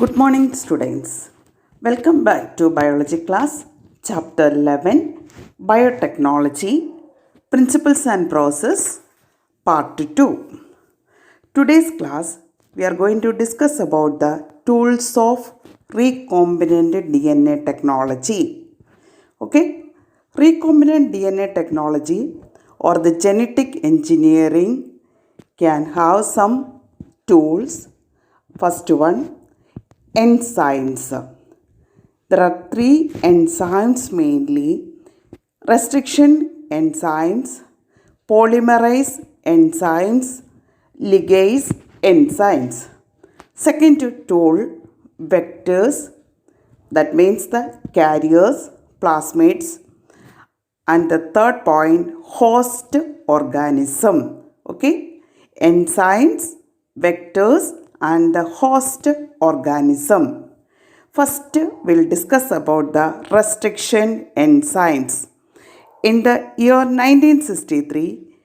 Good morning, students. Welcome back to Biology class, Chapter 11 Biotechnology Principles and Process, Part 2. Today's class, we are going to discuss about the tools of recombinant DNA technology. Okay, recombinant DNA technology or the genetic engineering can have some tools. First one, enzymes. There are three enzymes mainly: restriction enzymes, polymerase enzymes, ligase enzymes. Second tool, vectors, that means the carriers, plasmids. And the third point, host organism. Okay, enzymes, vectors, and the host organism. First, we'll discuss about the restriction enzymes. In the year 1963,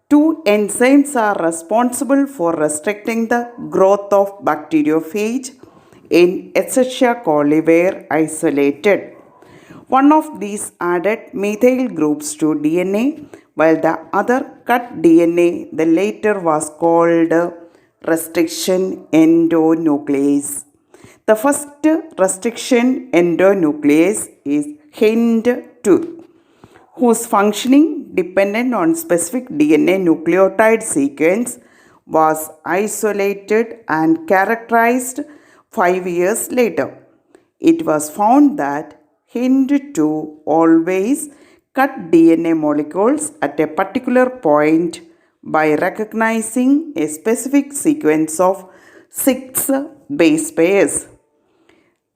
two enzymes are responsible for restricting the growth of bacteriophage in Escherichia coli were isolated. One of these added methyl groups to DNA, while the other cut DNA. The latter was called restriction endonuclease. The first restriction endonuclease is HIND2, whose functioning dependent on specific DNA nucleotide sequence was isolated and characterized 5 years later. It was found that HIND2 always cut DNA molecules at a particular point by recognizing a specific sequence of 6 base pairs.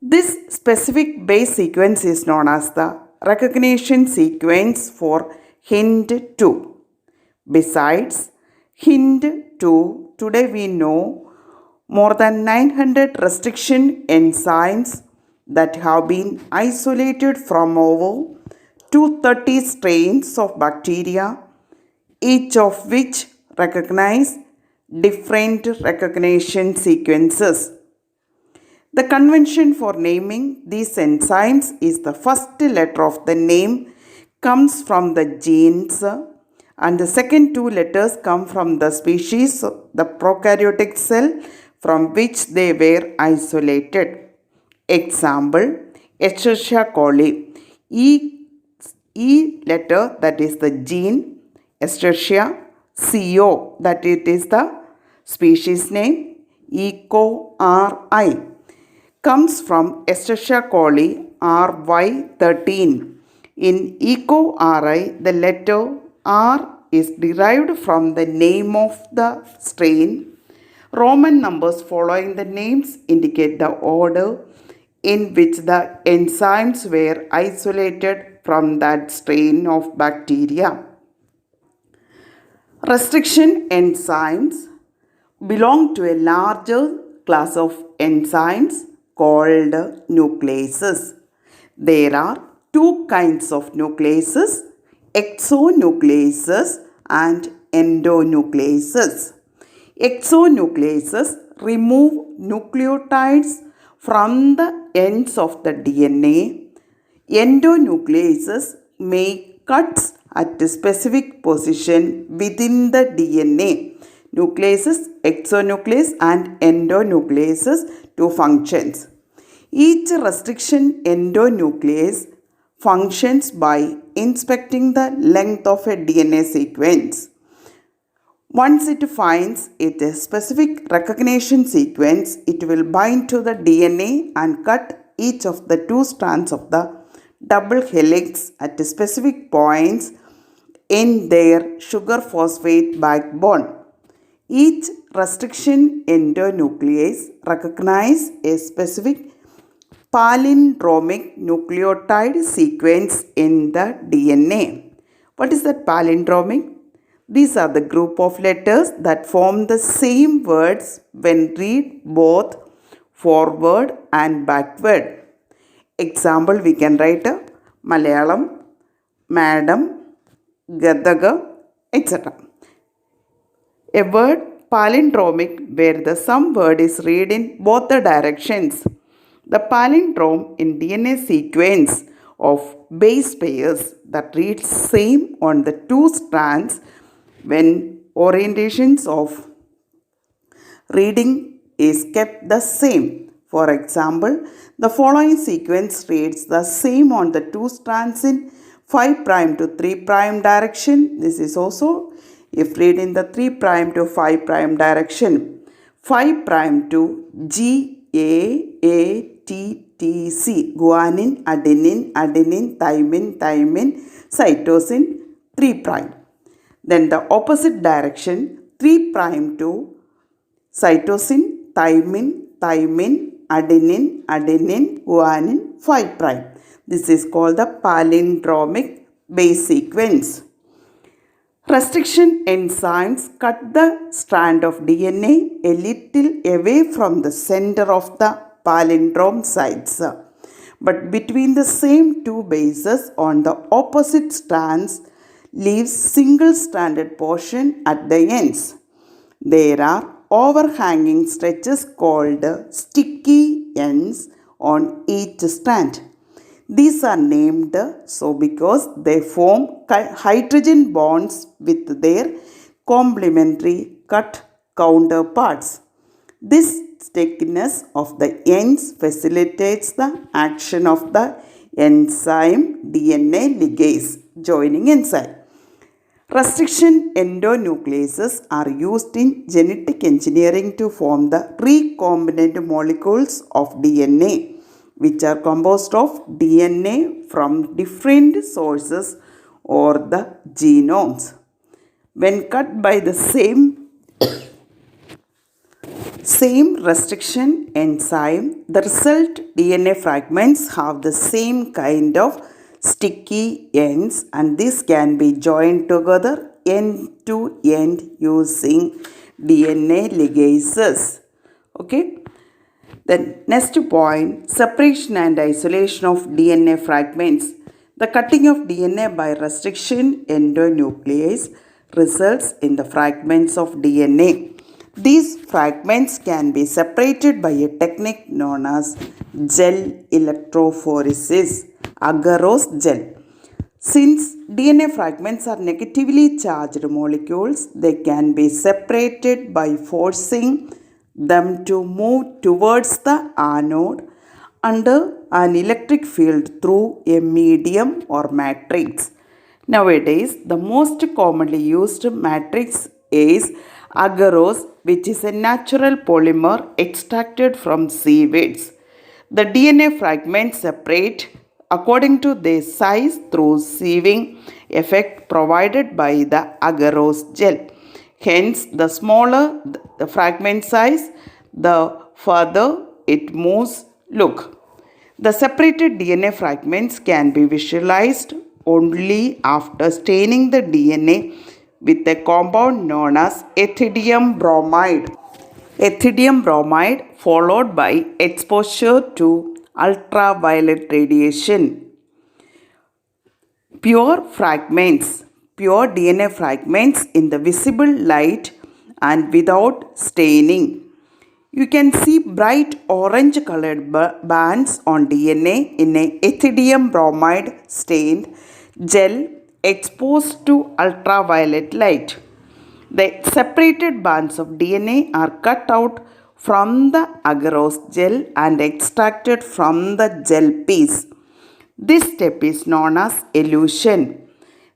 This specific base sequence is known as the recognition sequence for HIND2. Besides HIND2, today we know more than 900 restriction enzymes that have been isolated from over 230 strains of bacteria, each of which recognize different recognition sequences. The convention for naming these enzymes is the first letter of the name comes from the genes and the second two letters come from the species, the prokaryotic cell from which they were isolated. Example, Escherichia coli. E letter, that is the gene, Escherichia. CO, that it is the species name, E. coli, comes from Escherichia coli RY13. In E. coli, the letter R is derived from the name of the strain. Roman numbers following the names indicate the order in which the enzymes were isolated from that strain of bacteria. Restriction enzymes belong to a larger class of enzymes called nucleases. There are two kinds of nucleases: exonucleases and endonucleases. Exonucleases remove nucleotides from the ends of the DNA. Endonucleases make cuts at a specific position within the DNA. Nucleases, exonuclease and endonucleases, two functions. Each restriction endonuclease functions by inspecting the length of a DNA sequence. Once it finds it a specific recognition sequence, it will bind to the DNA and cut each of the two strands of the double helix at specific points in their sugar phosphate backbone. Each restriction endonuclease recognizes a specific palindromic nucleotide sequence in the DNA. What is that palindromic? These are the group of letters that form the same words when read both forward and backward. Example, we can write Malayalam, Madam, Gadaga, etc. A word palindromic where the sum word is read in both the directions. The palindrome in DNA sequence of base pairs that reads same on the two strands when orientations of reading is kept the same. For example, the following sequence reads the same on the two strands in 5' to 3' direction. This is also if read in the 3' to 5' direction. 5' to GAATTC, guanine, adenine, adenine, thymine, cytosine, 3'. Then the opposite direction, 3' to cytosine, thymine, adenine, guanine, 5'. This is called the palindromic base sequence. Restriction enzymes cut the strand of DNA a little away from the center of the palindrome sites. But between the same two bases on the opposite strands leaves single-stranded portion at the ends. There are overhanging stretches called sticky ends on each strand. These are named so because they form hydrogen bonds with their complementary cut counterparts. This stickiness of the ends facilitates the action of the enzyme DNA ligase joining enzyme. Restriction endonucleases are used in genetic engineering to form the recombinant molecules of DNA, which are composed of DNA from different sources or the genomes. When cut by the same restriction enzyme, the result DNA fragments have the same kind of sticky ends, and this can be joined together end to end using DNA ligases. Okay. Then next point, separation and isolation of DNA fragments. The cutting of DNA by restriction endonuclease results in the fragments of DNA. These fragments can be separated by a technique known as gel electrophoresis, agarose gel. Since DNA fragments are negatively charged molecules, they can be separated by forcing them to move towards the anode under an electric field through a medium or matrix. Nowadays, the most commonly used matrix is agarose, which is a natural polymer extracted from seaweeds. The DNA fragments separate according to their size through sieving effect provided by the agarose gel. Hence, the smaller the fragment size, the further it moves. Look, the separated DNA fragments can be visualized only after staining the DNA with a compound known as ethidium bromide. Ethidium bromide followed by exposure to ultraviolet radiation. Pure DNA fragments in the visible light and without staining. You can see bright orange colored bands on DNA in a ethidium bromide stained gel exposed to ultraviolet light. The separated bands of DNA are cut out from the agarose gel and extracted from the gel piece. This step is known as elution.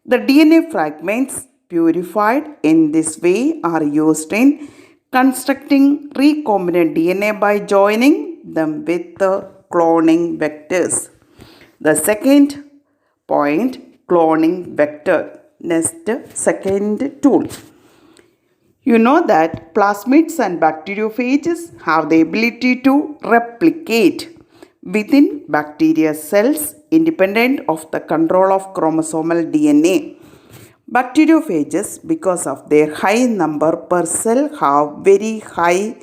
The DNA fragments purified in this way are used in constructing recombinant DNA by joining them with the cloning vectors. The second point, cloning vector. Next, second tool. You know that plasmids and bacteriophages have the ability to replicate within bacteria cells independent of the control of chromosomal DNA. Bacteriophages, because of their high number per cell, have very high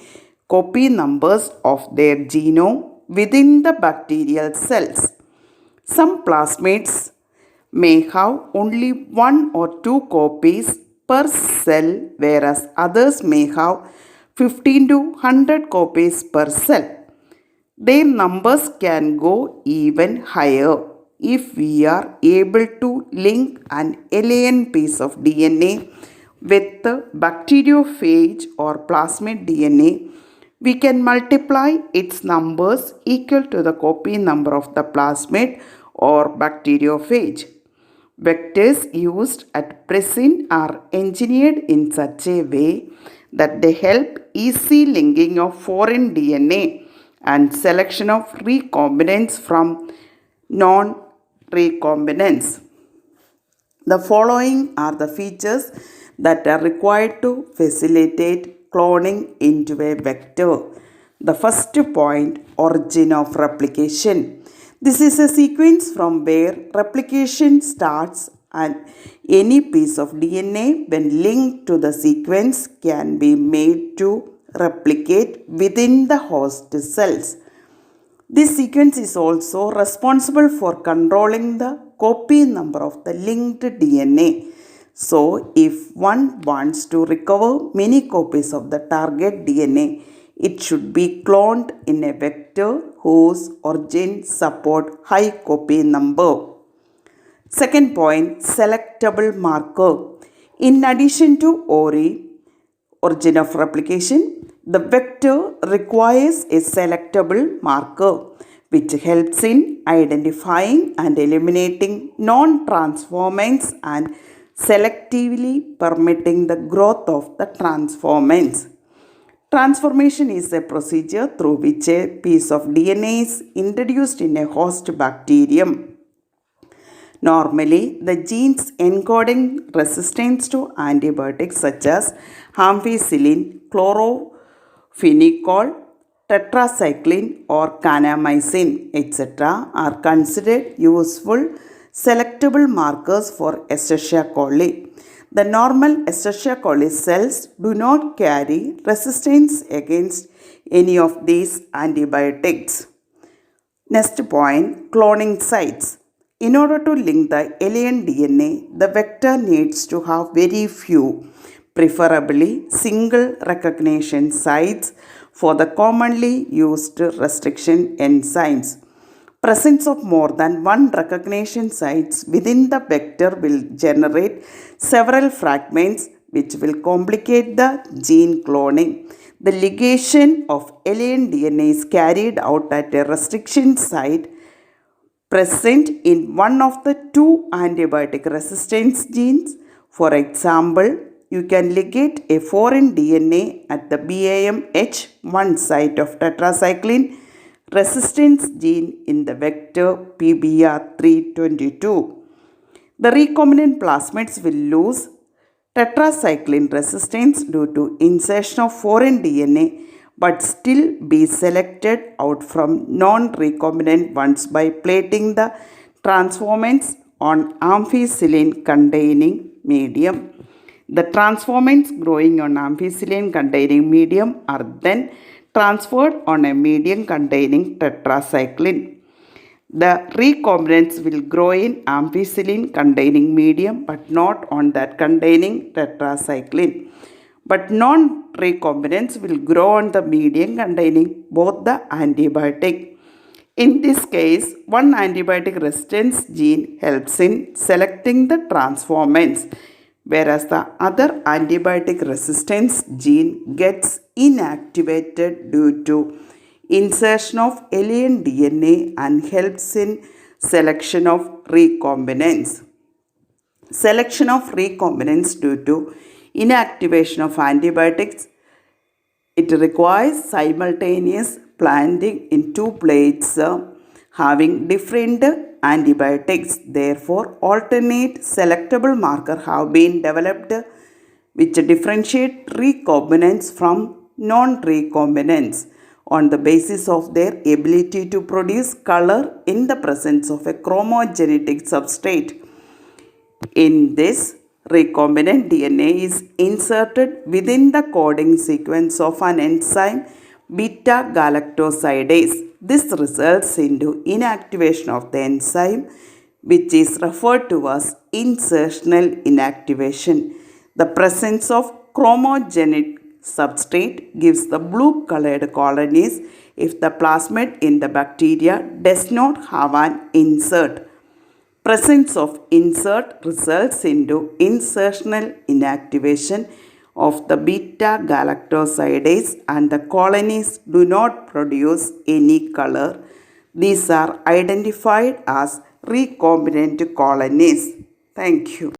copy numbers of their genome within the bacterial cells. Some plasmids may have only one or two copies per cell, whereas others may have 15 to 100 copies per cell. Their numbers can go even higher if we are able to link an alien piece of DNA with the bacteriophage or plasmid DNA. We can multiply its numbers equal to the copy number of the plasmid or bacteriophage. Vectors used at present are engineered in such a way that they help easy linking of foreign DNA and selection of recombinants from non-recombinants. The following are the features that are required to facilitate cloning into a vector. The first point, origin of replication. This is a sequence from where replication starts, and any piece of DNA when linked to the sequence can be made to replicate within the host cells. This sequence is also responsible for controlling the copy number of the linked DNA. So, if one wants to recover many copies of the target DNA, it should be cloned in a vector whose origin support high copy number. Second point, selectable marker. In addition to origin of replication, the vector requires a selectable marker which helps in identifying and eliminating non-transformants and selectively permitting the growth of the transformants. Transformation is a procedure through which a piece of DNA is introduced in a host bacterium. Normally, the genes encoding resistance to antibiotics such as ampicillin, chlorophenicol, tetracycline or kanamycin, etc. are considered useful selectable markers for Escherichia coli. The normal Escherichia coli cells do not carry resistance against any of these antibiotics. Next point, cloning sites. In order to link the alien DNA, the vector needs to have very few, preferably single recognition sites for the commonly used restriction enzymes. Presence of more than one recognition sites within the vector will generate several fragments which will complicate the gene cloning. The ligation of alien DNA is carried out at a restriction site present in one of the two antibiotic resistance genes. For example, you can ligate a foreign DNA at the BAMH1 site of tetracycline resistance gene in the vector PBR322. The recombinant plasmids will lose tetracycline resistance due to insertion of foreign DNA but still be selected out from non-recombinant ones by plating the transformants on ampicillin containing medium. The transformants growing on ampicillin containing medium are then transferred on a medium containing tetracycline. The recombinants will grow in ampicillin containing medium but not on that containing tetracycline. But non-recombinants will grow on the medium containing both the antibiotic. In this case, one antibiotic resistance gene helps in selecting the transformants, whereas the other antibiotic resistance gene gets inactivated due to insertion of alien DNA and helps in selection of recombinants. Selection of recombinants due to inactivation of antibiotics. It requires simultaneous planting in two plates having different antibiotics. Therefore, alternate selectable markers have been developed which differentiate recombinants from non-recombinants on the basis of their ability to produce color in the presence of a chromogenetic substrate. In this, recombinant DNA is inserted within the coding sequence of an enzyme beta-galactosidase. This results into inactivation of the enzyme, which is referred to as insertional inactivation. The presence of chromogenic substrate gives the blue colored colonies if the plasmid in the bacteria does not have an insert. Presence of insert results into insertional inactivation of the beta galactosidase and the colonies do not produce any color. These are identified as recombinant colonies. Thank you.